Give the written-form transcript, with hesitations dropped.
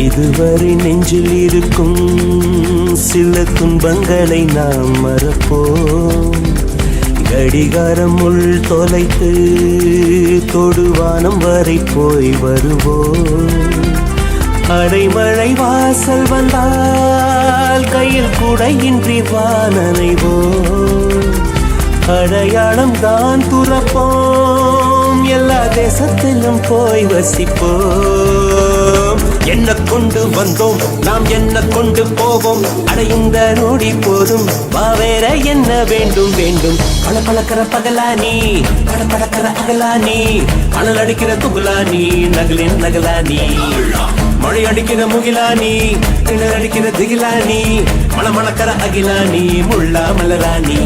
இதுவரை நெஞ்சில் இருக்கும் சில துன்பங்களை நாம் மறப்போம். கடிகாரம் உள் தொலைத்து தொடுவானம் வரை போய் வருவோம். அடைமழை வாசல் வந்தால் கையில் குடையின்றி வானனைவோம். அடையாளம் தான் துறப்போம், எல்லா தேசத்திலும் போய் வசிப்போம். என்ன கொண்டு வந்தோம் நாம் என்ன கொண்டு போவோம், அடைந்த நொடி போதும் வேற என்ன வேண்டும் வேண்டும். பல பழக்கிற பகலானி பட பழக்கிற அகலானி, அனல் அடிக்கிற துகுலானி நகலின் நகலானி, மழை அடிக்கிற முகிலானி திணல் அடிக்கிற திகிலானி, மணமணக்கிற அகிலானி முள்ளா மலராணி.